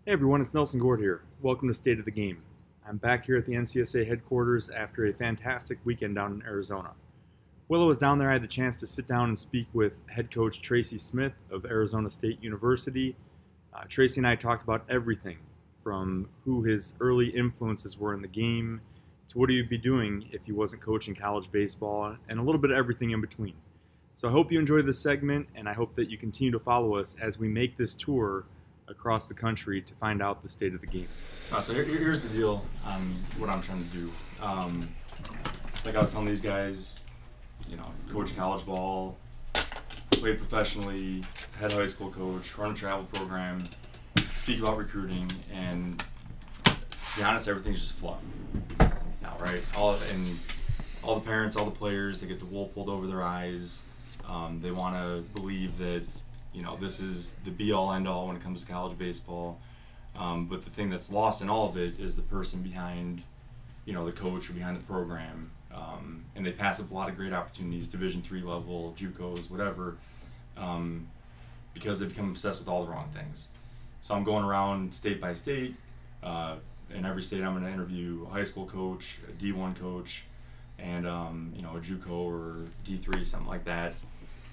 Hey everyone, it's Nelson Gord here. Welcome to State of the Game. I'm back here at the NCSA headquarters after a fantastic weekend down in Arizona. While I was down there, I had the chance to sit down and speak with head coach Tracy Smith of Arizona State University. Tracy and I talked about everything from who his early influences were in the game to what he'd be doing if he wasn't coaching college baseball and a little bit of everything in between. So I hope you enjoy this segment, and I hope that you continue to follow us as we make this tour across the country to find out the state of the game. So here's the deal on what I'm trying to do. Like I was telling these guys, coach college ball, played professionally, head high school coach, run a travel program, speak about recruiting, and to be honest, everything's just fluff now, right? All the parents, all the players, they get the wool pulled over their eyes. They want to believe that this is the be-all, end-all when it comes to college baseball. But the thing that's lost in all of it is the person behind, the coach or behind the program. And they pass up a lot of great opportunities, Division III level, JUCOs, whatever, because they become obsessed with all the wrong things. So I'm going around state by state. In every state, I'm going to interview a high school coach, a D1 coach, and a JUCO or D3, something like that.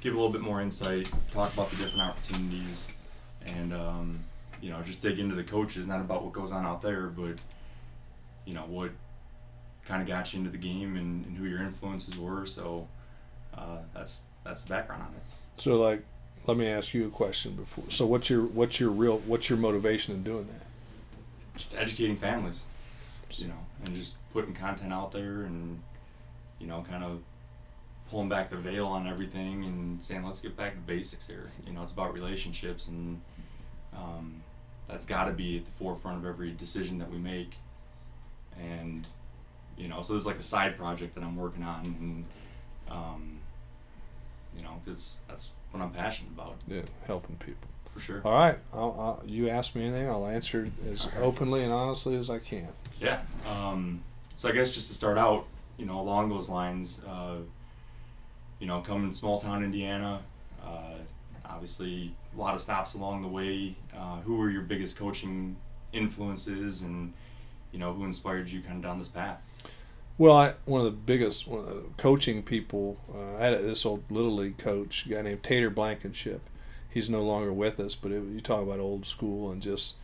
Give a little bit more insight, talk about the different opportunities, and just dig into the coaches, not about what goes on out there, but what kind of got you into the game and who your influences were. So that's the background on it. So, let me ask you a question before. So, what's your motivation in doing that? Just educating families, and just putting content out there, and kind of pulling back the veil on everything and saying, let's get back to basics here. It's about relationships, and that's got to be at the forefront of every decision that we make. And so this is like a side project that I'm working on, and that's what I'm passionate about. Yeah, helping people. For sure. All right, you ask me anything, I'll answer as openly and honestly as I can. Yeah. So I guess just to start out, along those lines, coming small town Indiana, obviously a lot of stops along the way. Who were your biggest coaching influences, and who inspired you kind of down this path? Well, one of the coaching people, I had this old Little League coach, a guy named Tater Blankenship. He's no longer with us, but you talk about old school and just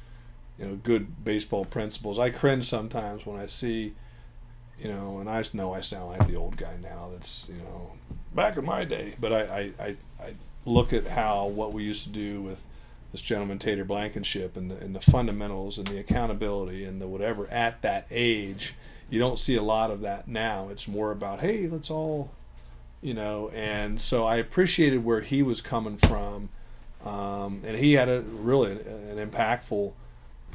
good baseball principles. I cringe sometimes when I see, and I know I sound like the old guy now. That's back in my day, but I look at what we used to do with this gentleman Tater Blankenship and the fundamentals and the accountability and the whatever at that age. You don't see a lot of that now. It's more about, hey, let's all, and so I appreciated where he was coming from, and he had an impactful.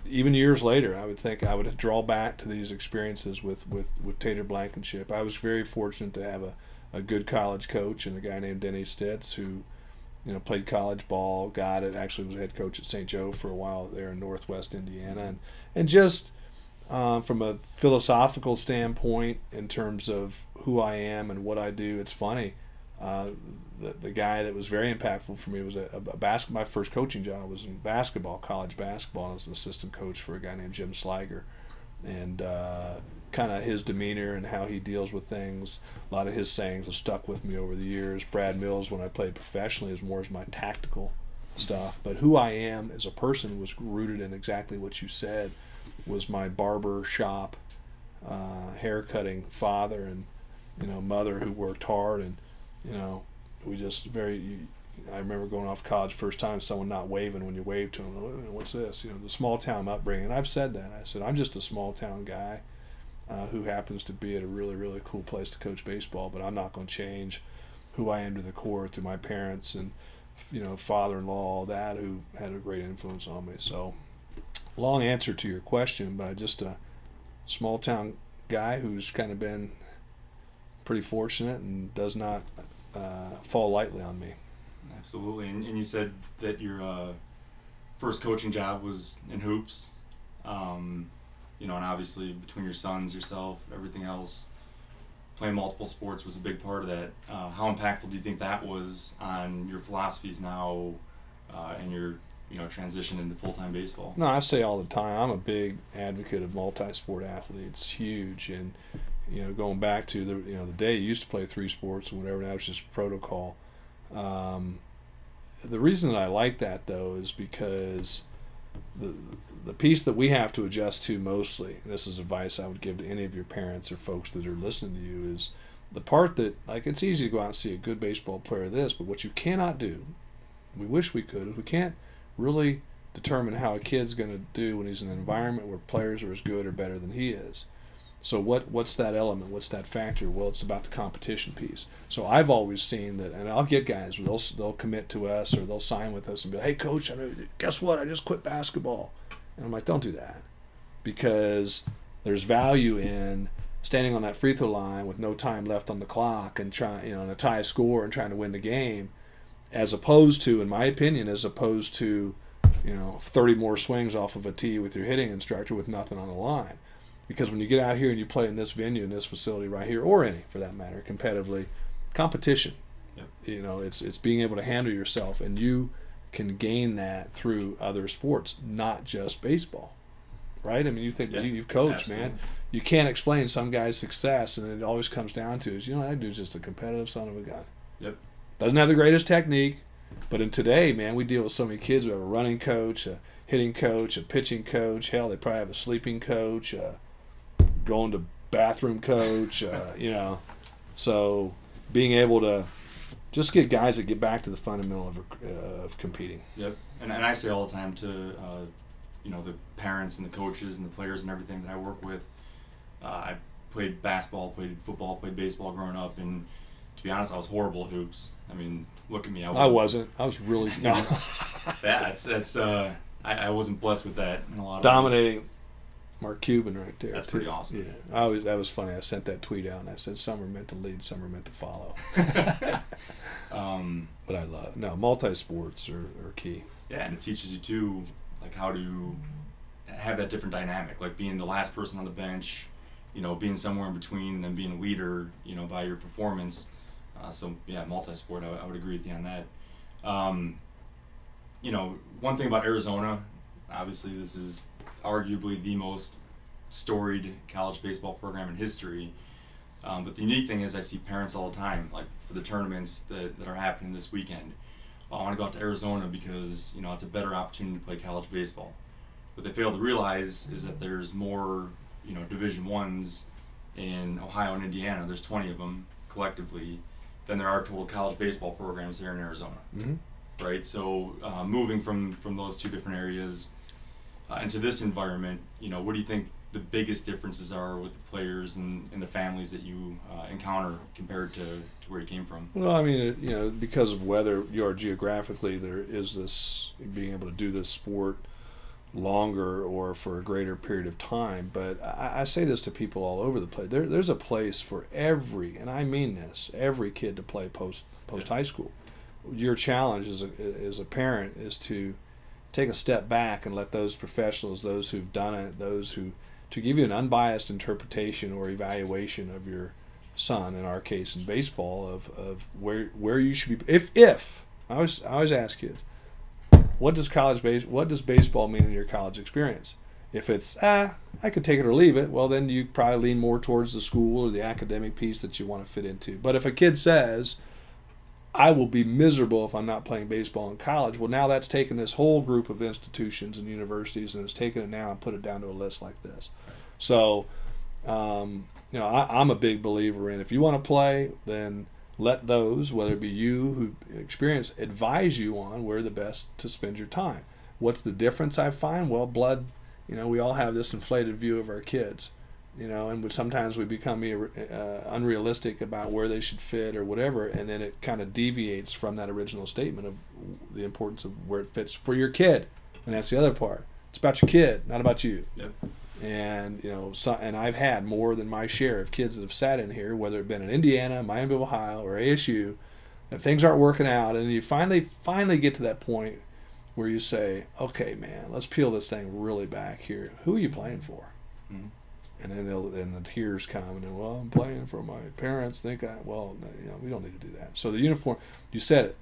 Even years later, I would think I would draw back to these experiences with Tater Blankenship. I was very fortunate to have a good college coach and a guy named Denny Stitz who, played college ball, got it, actually was head coach at St. Joe for a while there in Northwest Indiana. And just from a philosophical standpoint in terms of who I am and what I do, it's funny. The guy that was very impactful for me was my first coaching job was in basketball, college basketball. I was an assistant coach for a guy named Jim Sliger, and kind of his demeanor and how he deals with things. A lot of his sayings have stuck with me over the years. Brad Mills, when I played professionally, is more as my tactical stuff. But who I am as a person was rooted in exactly what you said. Was my barber shop, haircutting father and mother who worked hard, and we just I remember going off college first time, someone not waving when you wave to them. Oh, what's this? The small town upbringing. And I've said that. I said I'm just a small town guy who happens to be at a really, really cool place to coach baseball, but I'm not going to change who I am to the core through my parents and father-in-law, all that, who had a great influence on me. So long answer to your question, but I'm just a small town guy who's kind of been pretty fortunate and does not fall lightly on me. Absolutely. And you said that your first coaching job was in hoops, and obviously between your sons, yourself, everything else, playing multiple sports was a big part of that. How impactful do you think that was on your philosophies now and your transition into full-time baseball? No, I say all the time, I'm a big advocate of multi-sport athletes. Huge. And going back to the day you used to play 3 sports and whatever, now it's just protocol. The reason that I like that, though, is because the piece that we have to adjust to mostly, and this is advice I would give to any of your parents or folks that are listening to you, is the part that, like, it's easy to go out and see a good baseball player but what you cannot do, we wish we could, is we can't really determine how a kid's going to do when he's in an environment where players are as good or better than he is. So what's that element? What's that factor? Well, it's about the competition piece. So I've always seen that, and I'll get guys, they'll commit to us or they'll sign with us and be like, hey, coach, guess what? I just quit basketball. And I'm like, don't do that, because there's value in standing on that free throw line with no time left on the clock and trying, in a tie score and trying to win the game, as opposed to, in my opinion, 30 more swings off of a tee with your hitting instructor with nothing on the line. Because when you get out here and you play in this venue, in this facility right here, or any for that matter, competitively, competition. Yep. It's being able to handle yourself, and you can gain that through other sports, not just baseball, right? I mean, you think you've coached, absolutely, man. You can't explain some guy's success, and it always comes down to is that dude's just a competitive son of a gun. Yep. Doesn't have the greatest technique, but in today, man, we deal with so many kids. We have a running coach, a hitting coach, a pitching coach. Hell, they probably have a sleeping coach. Going to bathroom coach, so being able to just get guys that get back to the fundamental of competing. Yep, and I say all the time to the parents and the coaches and the players and everything that I work with. I played basketball, played football, played baseball growing up, and to be honest, I was horrible at hoops. I mean, look at me. I wasn't. I was really no. I wasn't blessed with that in a lot of dominating. Ways. Mark Cuban right there. That's pretty awesome. Yeah, that was funny. I sent that tweet out and I said, "Some are meant to lead, some are meant to follow." But I love multi-sports are key. Yeah, and it teaches you too, like how to have that different dynamic, like being the last person on the bench, being somewhere in between, and then being a leader, by your performance. So yeah, multi-sport. I would agree with you on that. One thing about Arizona, obviously, this is arguably the most storied college baseball program in history. But the unique thing is I see parents all the time, like for the tournaments that are happening this weekend. I want to go out to Arizona because, it's a better opportunity to play college baseball. What they fail to realize is that there's more, Division I's in Ohio and Indiana. There's 20 of them collectively than there are total college baseball programs here in Arizona. Mm-hmm. Right? So moving from those two different areas into this environment, what do you think the biggest differences are with the players and the families that you encounter compared to where you came from? Well, I mean, because of whether you are geographically, there is this being able to do this sport longer or for a greater period of time. But I say this to people all over the place. There's a place for every, and I mean this, every kid to play post high school. Your challenge as a parent is to take a step back and let those professionals, those who've done it, to give you an unbiased interpretation or evaluation of your son, in our case in baseball, of where you should be. If I always ask kids, what does baseball mean in your college experience? If it's I could take it or leave it, well then you probably lean more towards the school or the academic piece that you want to fit into. But if a kid says, I will be miserable if I'm not playing baseball in college, well, now that's taken this whole group of institutions and universities and has taken it now and put it down to a list like this. So, I'm a big believer in, if you want to play, then let those, whether it be you who experience, advise you on where the best to spend your time. What's the difference I find? Well, we all have this inflated view of our kids. And sometimes we become unrealistic about where they should fit or whatever, and then it kind of deviates from that original statement of the importance of where it fits for your kid. And that's the other part. It's about your kid, not about you. Yep. And and I've had more than my share of kids that have sat in here, whether it been in Indiana, Miami of Ohio, or ASU, that things aren't working out, and you finally get to that point where you say, okay, man, let's peel this thing really back here. Who are you playing for? Mm-hmm. And then the tears come, and then, well, I'm playing for my parents. We don't need to do that. So the uniform, you said it.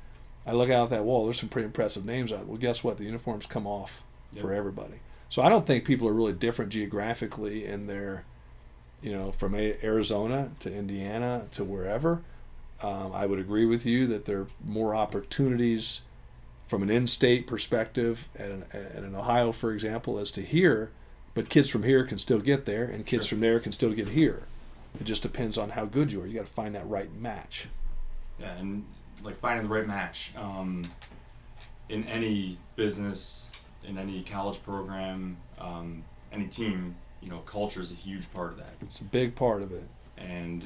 I look out that wall. There's some pretty impressive names out. Well, guess what? The uniforms come off Yep. for everybody. So I don't think people are really different geographically in their, from Arizona to Indiana to wherever. I would agree with you that there are more opportunities from an in-state perspective at an Ohio, for example, as to here, but kids from here can still get there, and kids from there can still get here. It just depends on how good you are. You got to find that right match. Yeah, and like finding the right match in any business, in any college program, any team. Culture is a huge part of that. It's a big part of it. And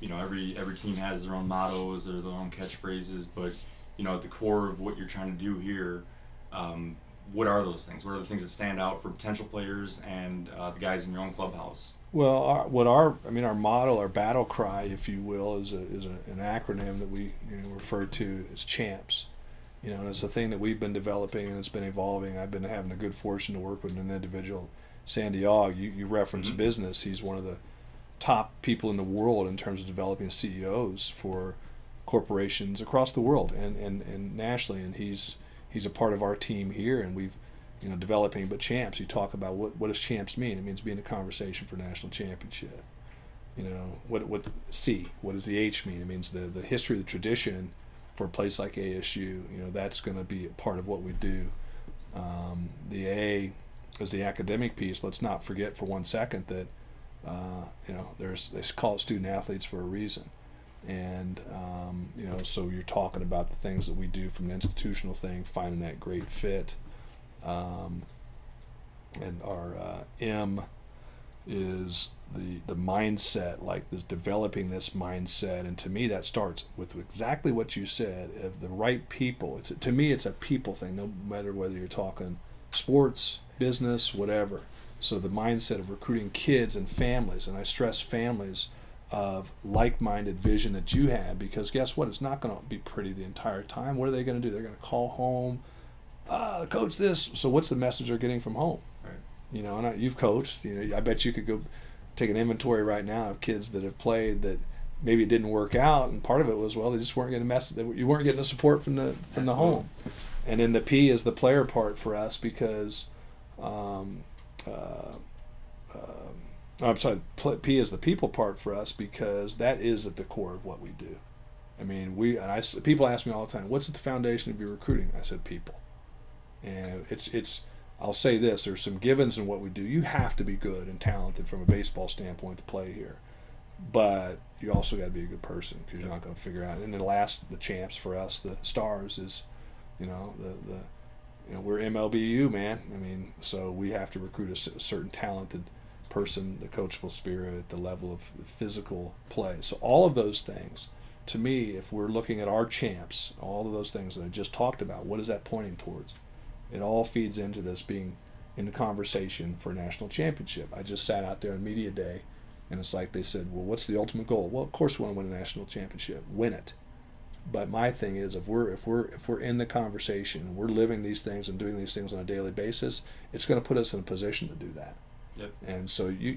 every team has their own mottos or their own catchphrases, but at the core of what you're trying to do here, what are those things? What are the things that stand out for potential players and the guys in your own clubhouse? Well, our motto, our battle cry, if you will, is an acronym that we refer to as CHAMPS. And it's a thing that we've been developing and it's been evolving. I've been having the good fortune to work with an individual, Sandy Ogg. You reference business. He's one of the top people in the world in terms of developing CEOs for corporations across the world and nationally. And he's a part of our team here, and we've developing. But CHAMPS, you talk about what does CHAMPS mean? It means being a conversation for national championship. What does the H mean? It means the history, the tradition for a place like ASU. That's going to be a part of what we do. The A is the academic piece. Let's not forget for 1 second that they call it student athletes for a reason. And so you're talking about the things that we do from an institutional thing, finding that great fit. And our M is the mindset, like this, developing this mindset. And to me, that starts with exactly what you said, of the right people. To me, it's a people thing, no matter whether you're talking sports, business, whatever. So the mindset of recruiting kids and families, and I stress families, of like-minded vision that you have, because guess what? It's not going to be pretty the entire time. What are they going to do? They're going to call home, coach this. So what's the message they're getting from home? Right. And you've coached. I bet you could go take an inventory right now of kids that have played that maybe it didn't work out, and part of it was, well, they just weren't getting a message. You weren't getting the support from the home. And then the P is the player part for us, because P is the people part for us, because that is at the core of what we do. I mean, people ask me all the time, what's at the foundation of your recruiting? I said people. And I'll say this, there's some givens in what we do. You have to be good and talented from a baseball standpoint to play here. But you also got to be a good person, because you're not going to figure out. And the champs for us, the stars, is, we're MLBU, man. I mean, so we have to recruit a certain talented person, the coachable spirit, the level of physical play. So all of those things, to me, if we're looking at our champs, all of those things that I just talked about, what is that pointing towards? It all feeds into this being in the conversation for a national championship. I just sat out there on media day, and it's like they said, well, what's the ultimate goal? Well, of course we want to win a national championship, win it. But my thing is, if we're in the conversation and we're living these things and doing these things on a daily basis, it's going to put us in a position to do that. Yep. And so you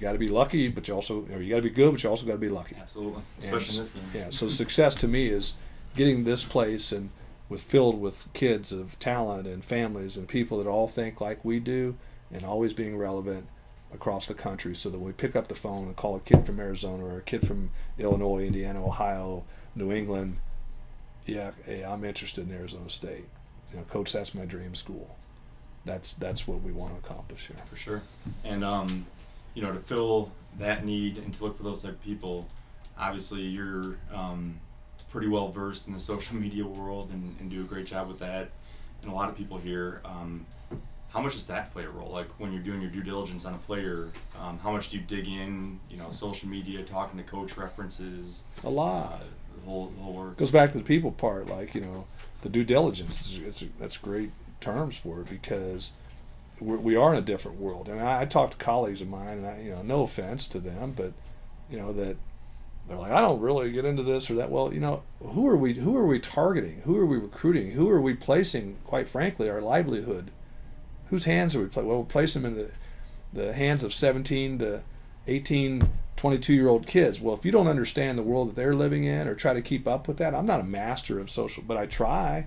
got to be lucky, but you also, you got to be good, but you also got to be lucky. Absolutely, especially in this game. Yeah. So success to me is getting this place and filled with kids of talent and families and people that all think like we do, and always being relevant across the country, so that when we pick up the phone and call a kid from Arizona or a kid from Illinois, Indiana, Ohio, New England, hey, I'm interested in Arizona State. Coach, that's my dream school. That's what we want to accomplish here. For sure. And to fill that need and to look for those type of people, obviously you're pretty well versed in the social media world and do a great job with that. And a lot of people here, how much does that play a role? Like when you're doing your due diligence on a player, how much do you dig in? Social media, talking to coach references. A lot. The whole works. Goes back to the people part, like the due diligence. That's great terms for it, because we are in a different world. And I talk to colleagues of mine, and no offense to them, but that they're like, I don't really get into this or that. Well, who are we targeting? Who are we recruiting? Who are we placing? Quite frankly, our livelihood. Whose hands are we placing? Well, we'll place them in the hands of 17 to 18, 22-year-old kids. Well, if you don't understand the world that they're living in or try to keep up with that, I'm not a master of social, but I try,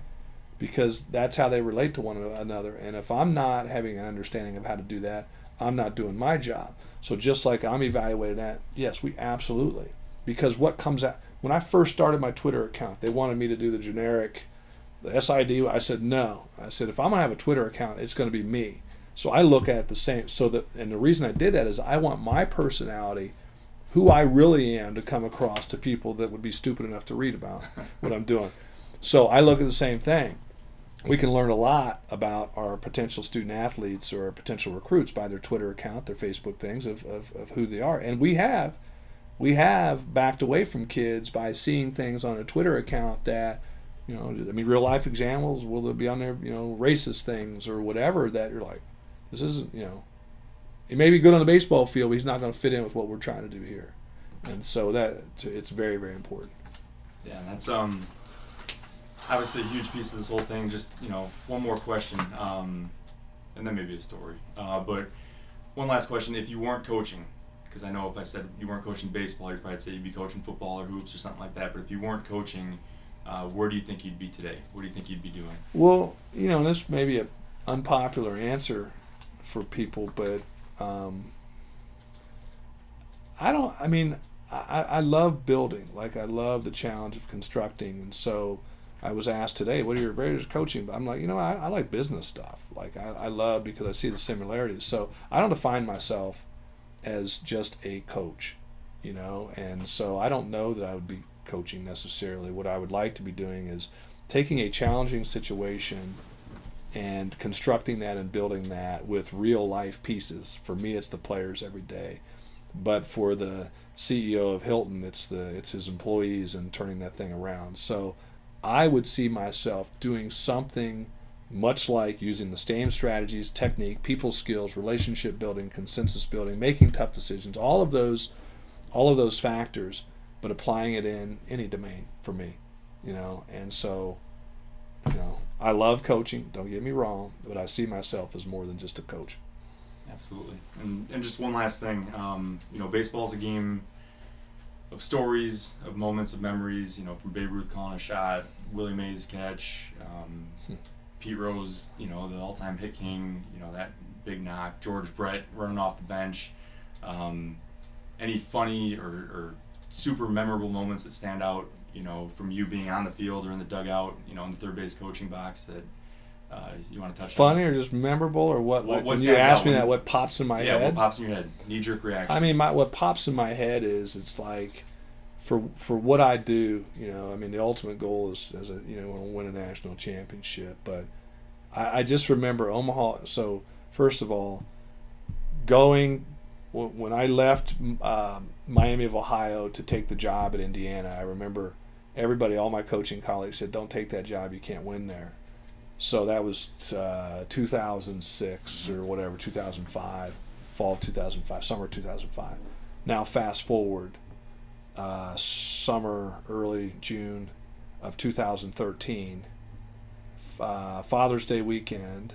because that's how they relate to one another. And if I'm not having an understanding of how to do that, I'm not doing my job. So just like I'm evaluated at, yes, we absolutely. Because what comes out, when I first started my Twitter account, they wanted me to do the generic, the SID. I said no. I said, if I'm going to have a Twitter account, it's going to be me. So I look at it the same. So that, and the reason I did that is I want my personality, who I really am, to come across to people that would be stupid enough to read about what I'm doing. So I look at the same thing. We can learn a lot about our potential student athletes or potential recruits by their Twitter account, their Facebook things of who they are. And we have backed away from kids by seeing things on a Twitter account that, you know, I mean, real life examples, will there be on there, you know, racist things or whatever that you're like, this isn't, you know, he may be good on the baseball field, but he's not going to fit in with what we're trying to do here. And so that, it's very, very important. Yeah, that's obviously a huge piece of this whole thing. Just, you know, one more question, and then maybe a story. But one last question: if you weren't coaching, because I know if I said you weren't coaching baseball, you'd probably say you'd be coaching football or hoops or something like that. But if you weren't coaching, where do you think you'd be today? What do you think you'd be doing? Well, you know, this may be an unpopular answer for people, but I love building. Like, I love the challenge of constructing. And so I was asked today, what are your greatest coaching? But I'm like, you know, I like business stuff. Like, I love, because I see the similarities. So I don't define myself as just a coach, you know, and so I don't know that I would be coaching necessarily. What I would like to be doing is taking a challenging situation and constructing that and building that with real life pieces. For me, it's the players every day, but for the CEO of Hilton, it's his employees and turning that thing around. So I would see myself doing something much like using the same strategies, technique, people skills, relationship building, consensus building, making tough decisions, all of those factors, but applying it in any domain for me, you know. And so, you know, I love coaching, don't get me wrong, but I see myself as more than just a coach. Absolutely. And just one last thing, you know, baseball's a game of stories, of moments, of memories, you know, from Babe Ruth calling a shot, Willie Mays catch, Pete Rose, you know, the all-time hit king, you know, that big knock, George Brett running off the bench. Any funny or super memorable moments that stand out, you know, from you being on the field or in the dugout, you know, in the third base coaching box that you want to touch funny on? Or just memorable, or what? Like, what when you ask me when that, what pops in my head? Yeah, what pops in your head? Knee-jerk reaction. I mean, what pops in my head is, it's like, for what I do, you know, I mean, the ultimate goal is, as a, you know, want to win a national championship. But I just remember Omaha. So first of all, when I left Miami of Ohio to take the job at Indiana, I remember everybody, all my coaching colleagues said, "Don't take that job. You can't win there." So that was 2006 or whatever, 2005, fall of 2005, summer 2005. Now fast forward, summer, early June of 2013, Father's Day weekend,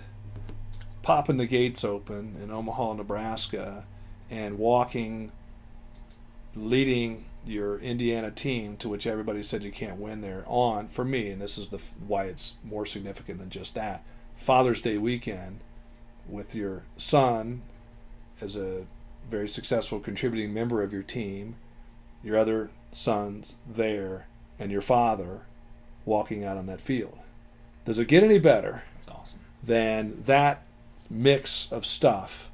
popping the gates open in Omaha, Nebraska, and leading your Indiana team, to which everybody said you can't win there, on, for me, and this is why it's more significant than just that, Father's Day weekend with your son as a very successful contributing member of your team, your other sons there, and your father walking out on that field. Does it get any better? That's awesome. Than that mix of stuff,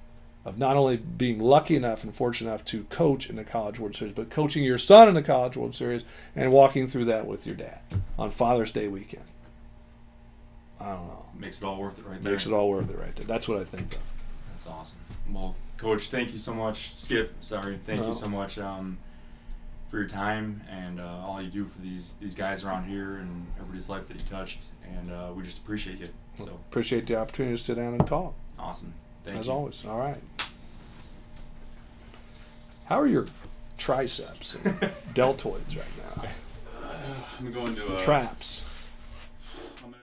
of not only being lucky enough and fortunate enough to coach in the College World Series, but coaching your son in the College World Series and walking through that with your dad on Father's Day weekend? I don't know. Makes it all worth it right there. Makes it all worth it right there. That's what I think of. That's awesome. Well, Coach, thank you so much. Skip, sorry. Thank you so much for your time and all you do for these guys around here and everybody's life that you touched. And we just appreciate you. So appreciate the opportunity to sit down and talk. Awesome. Thank As you. always. All right. How are your triceps and deltoids right now? I'm going to Traps.